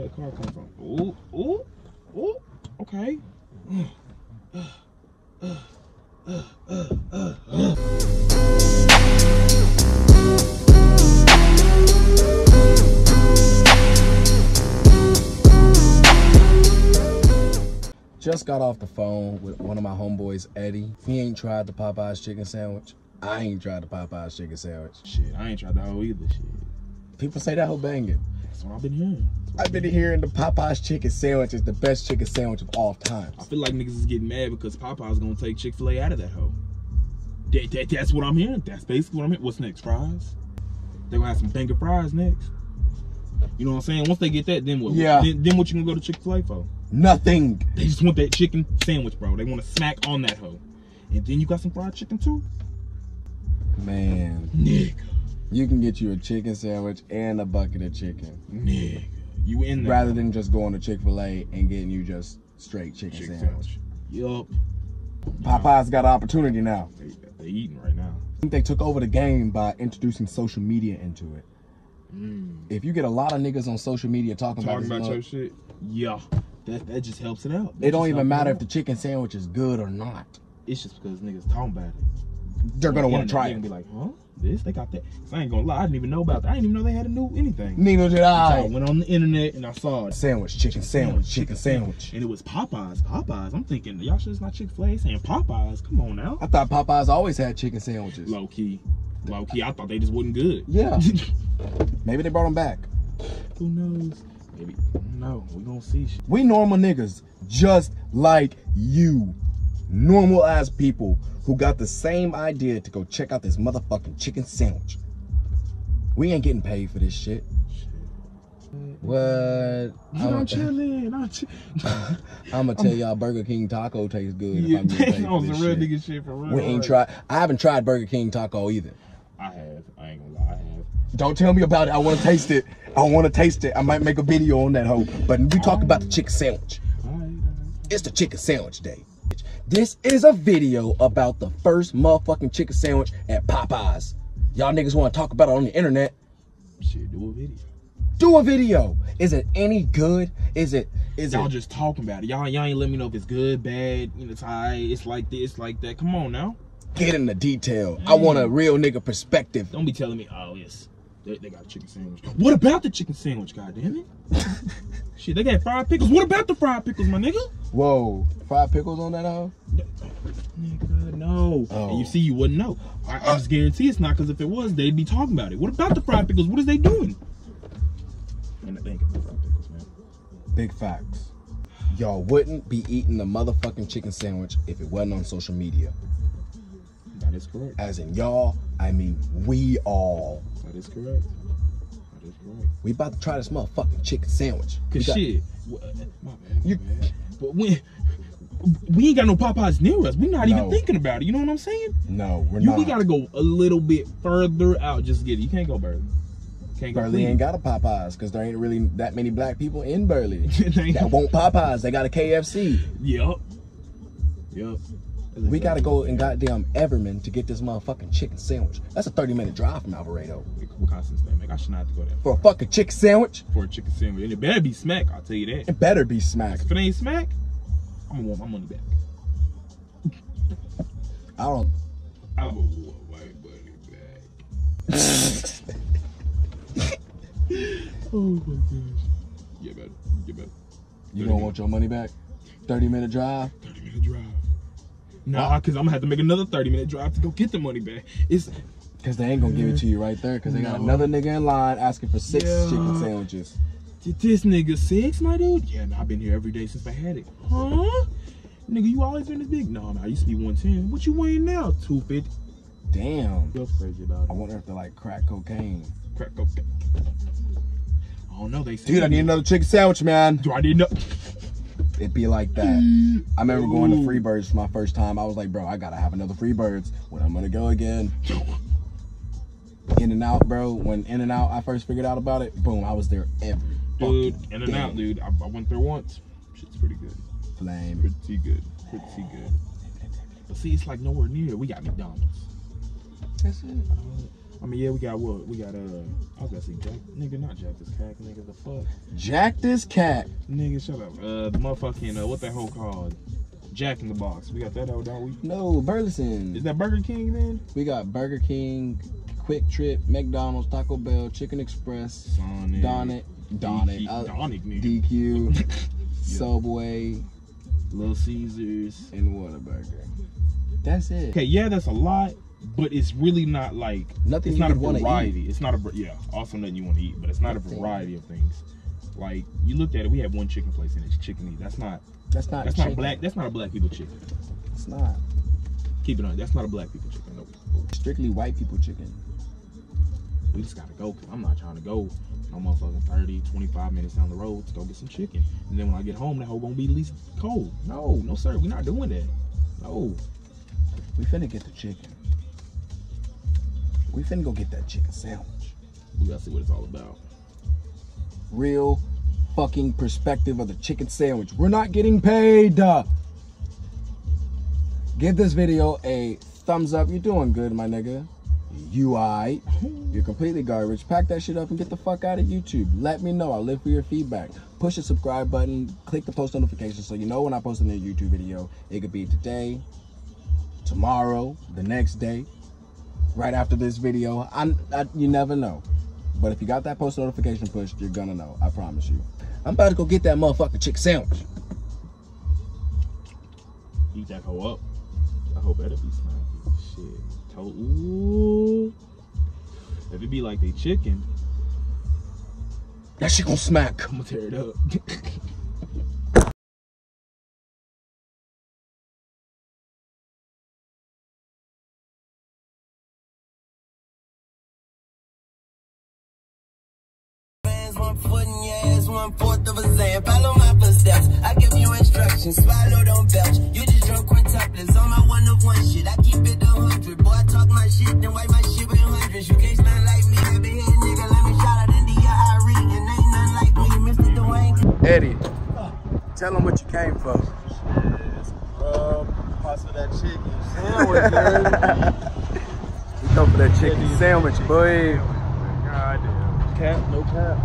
that car come from? Ooh, ooh, ooh. Okay. Just got off the phone with one of my homeboys, Eddie. He ain't tried the Popeyes chicken sandwich. I ain't tried the Popeyes chicken sandwich. Shit, I ain't tried that whole either. Shit. People say that whole banging. That's what I've been hearing. I've been hearing the Popeyes chicken sandwich is the best chicken sandwich of all time. I feel like niggas is getting mad because Popeyes gonna take Chick-Fil-A out of that hoe. That's what I'm hearing. That's basically what I'm hearing. What's next? Fries? They gonna have some banger fries next. You know what I'm saying? Once they get that, then what? Yeah. Then what you gonna go to Chick-Fil-A for? Nothing. They just want that chicken sandwich, bro. They want to smack on that hoe. And then you got some fried chicken too? Man. Nigga. You can get you a chicken sandwich and a bucket of chicken. Nigga. You in there. Rather than just going to Chick-fil-A and getting you just straight chicken sandwich. Yup. Popeyes got an opportunity now. They eating right now. I think they took over the game by introducing social media into it. If you get a lot of niggas on social media talking about your shit, yeah, that just helps it out. It don't even matter if the chicken sandwich is good or not. It's just because niggas talking about it. They're gonna want to try it. And be like, huh? This? They got that? So I ain't gonna lie, I didn't even know about that. I didn't even know they had a new anything. Neither did I. So I went on the internet and I saw it. Sandwich, chicken sandwich, chicken sandwich. And it was Popeyes. Popeyes. I'm thinking, y'all sure it's not Chick-Fil-A saying Popeyes. Come on now. I thought Popeyes always had chicken sandwiches. Low key. Low key. I thought they just wasn't good. Yeah. Maybe they brought them back. Who knows? Maybe. No, we gonna see. We normal niggas, just like you. Normal ass people who got the same idea to go check out this motherfucking chicken sandwich. We ain't getting paid for this shit. What? I'm chilling. I'm gonna tell y'all Burger King taco tastes good. Yeah, if I'm getting paid on for this some real shit. nigga shit for real. We ain't tried. I haven't tried Burger King taco either. I have. I ain't gonna lie. I have. Don't tell me about it. I want to taste it. I want to taste it. I might make a video on that hoe. But we talk about the chicken sandwich. It's the chicken sandwich day. This is a video about the first motherfucking chicken sandwich at Popeyes. Y'all niggas want to talk about it on the internet. Shit, do a video. Do a video. Is it any good? Is y'all just talking about it? Y'all ain't let me know if it's good, bad, you know, it's high, it's like this, like that. Come on now. Get in the detail. I want a real nigga perspective. Don't be telling me, oh yes, they got a chicken sandwich. What about the chicken sandwich, goddammit? Shit, they got fried pickles. What about the fried pickles, my nigga? Whoa, fried pickles on that hoe? Nigga, no. Oh. And you see, you wouldn't know. I just guarantee it's not, because if it was, they'd be talking about it. What about the fried pickles? What is they doing? Man, they ain't got no fried pickles, man. Big facts. Y'all wouldn't be eating the motherfucking chicken sandwich if it wasn't on social media. That is correct. As in y'all, I mean we all. That is correct. That is correct. We about to try this motherfucking chicken sandwich. Cause shit, my bad. But we ain't got no Popeyes near us. We're not even thinking about it. You know what I'm saying? No, we're not. We gotta go a little bit further out just to get it. You can't go Burley. Can't go. Burley ain't got a Popeyes because there ain't really that many black people in Burley that want Popeyes. They got a KFC. Yup. Yup. We gotta go in goddamn Everman to get this motherfucking chicken sandwich. That's a 30-minute drive from Alvarado. What kind of sense that make? I should not have to go there. For a fucking chicken sandwich? For a chicken sandwich. And it better be smack, I'll tell you that. It better be smack. If it ain't smack, I'm gonna want my money back. I don't. I'm gonna want my money back. Oh my gosh. You better. You don't want your money back? 30-minute drive? 30-minute drive. Nah, because I'm going to have to make another 30-minute drive to go get the money back. It's because they ain't going to give it to you right there because they got another nigga in line asking for 6 chicken sandwiches. This nigga 6, my dude? Yeah, nah, I've been here every day since I had it. Huh? Nigga, you always been this big? No, I used to be 110. What you weighing now? 250. Damn. You're crazy about it. I wonder if they're like crack cocaine. Crack cocaine. I don't know. They said, dude, I need another chicken sandwich, man. Do I need no? It'd be like that. I remember going to Freebirds for my first time. I was like, bro, I gotta have another Freebirds when I'm gonna go again. In-N-Out, bro. When In-N-Out, I first figured out about it, boom, I was there every dude. In-N-Out, dude. I went there once. Shit's pretty good. Flame. Pretty good. Pretty good. But see, it's like nowhere near. We got McDonald's. That's it. I mean, yeah, we got what? We got I was gonna say Jack, nigga, not Jack this cat, nigga, the fuck. Jack this cat. Nigga, shut up. The motherfucking what that hoe called? Jack in the Box. We got that hoe, don't we? No, Burleson. Is that Burger King then? We got Burger King, Quick Trip, McDonald's, Taco Bell, Chicken Express, Sonic, DQ, Subway, Little Caesars, and Whataburger. That's it. Okay, yeah, that's a lot, but it's really not like nothing. It's you not a want to variety. eat. It's not a also nothing you want to eat, but it's not nothing. A variety of things. Like you looked at it, we have one chicken place and it's chicken meat. That's not black. That's not a black people chicken. It's not. Keep it on. That's not a black people chicken. Nope. Strictly white people chicken. We just gotta go. I'm not trying to go no motherfucking 30, 25 minutes down the road to go get some chicken. And then when I get home, that hoe won't be at least cold. No, sir. We're not doing that. No. We finna get the chicken. We finna go get that chicken sandwich. We gotta see what it's all about. Real fucking perspective of the chicken sandwich. We're not getting paid. Give this video a thumbs up. You're doing good, my nigga. You aight. You're completely garbage. Pack that shit up and get the fuck out of YouTube. Let me know. I live for your feedback. Push the subscribe button. Click the post notification so you know when I post a new YouTube video. It could be today, tomorrow, the next day, right after this video. You never know. But if you got that post notification pushed, you're gonna know. I promise you. I'm about to go get that motherfucking chicken sandwich. Eat that hoe up. I hope that'll be smacky. Shit. Ooh. If it be like they chicken, that shit gonna smack. I'm gonna tear it up. One foot in your ass, 1/4 of a Zan. Follow my footsteps. I give you instructions. Swallow, don't belch. You just drunk quintuplets on my one of one shit. I keep it 100. Boy, I talk my shit, then wipe my shit with hundreds. You can't stand like me. I be here, nigga. Let me shout out India, Irie. And ain't nothing like me, Mr. Dwayne. Eddie, tell them what you came for. Pass for that chicken sandwich, man. We come for that chicken sandwich, boy. Goddamn. Cap, no cap.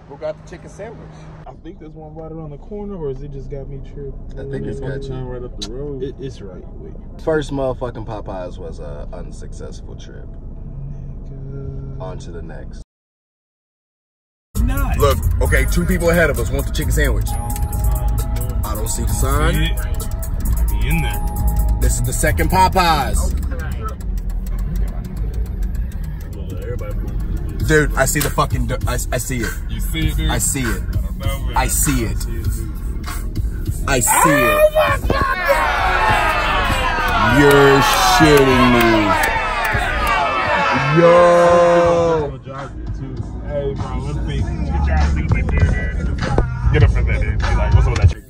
Who got the chicken sandwich? I think there's one right around the corner, or is it just got me tripped? I think it's got you right up the road. It's right. Wait. First motherfucking Popeyes was a unsuccessful trip. On to the next. Not. Look, okay, 2 people ahead of us want the chicken sandwich. I don't see the sign. Might be in there. This is the second Popeyes. Dude, I see the fucking, I see it. You see it, dude? I see it. I see it. I see it. Oh my God! You're shitting me. Yo. Hey, bro, let's see. Get up for that, dude. Be like, what's up with that chicken?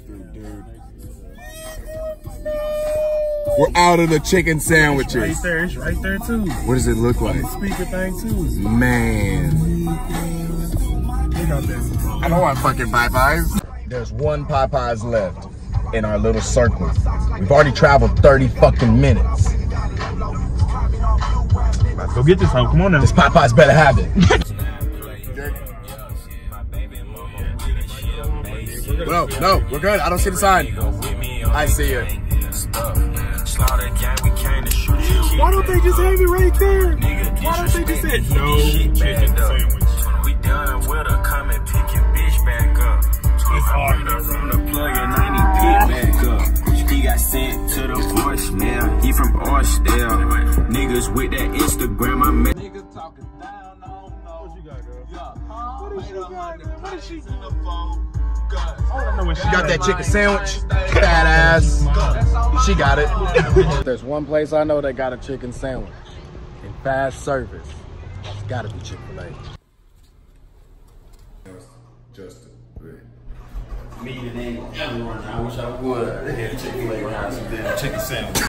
We're out of the chicken sandwiches. Right there, it's right there too. What does it look like? The speaker thing too. Man. I don't want fucking Popeyes. There's one Popeyes left in our little circle. We've already traveled 30 fucking minutes. Let's go get this hoe. Come on now. This Popeyes better have it. No, we're good. I don't see the sign. I see it. Why don't they just have it right there? Why don't they just say no chicken sandwich? We done with her, come and pick your bitch back up. It's hard. From the plug and I ain't pick back up. He got sent to the voicemail. He from Orsdale. Niggas with that Instagram, I met. Niggas talking down, no. What you got, girl? What is she got, girl? What is she? She got that chicken sandwich. Fat ass. She got it. There's one place I know that got a chicken sandwich in fast service. It's gotta be Chick-Fil-A. Justin. meeting ain't ever run. I wish I would. They had Chick-Fil-A and have some damn chicken sandwich.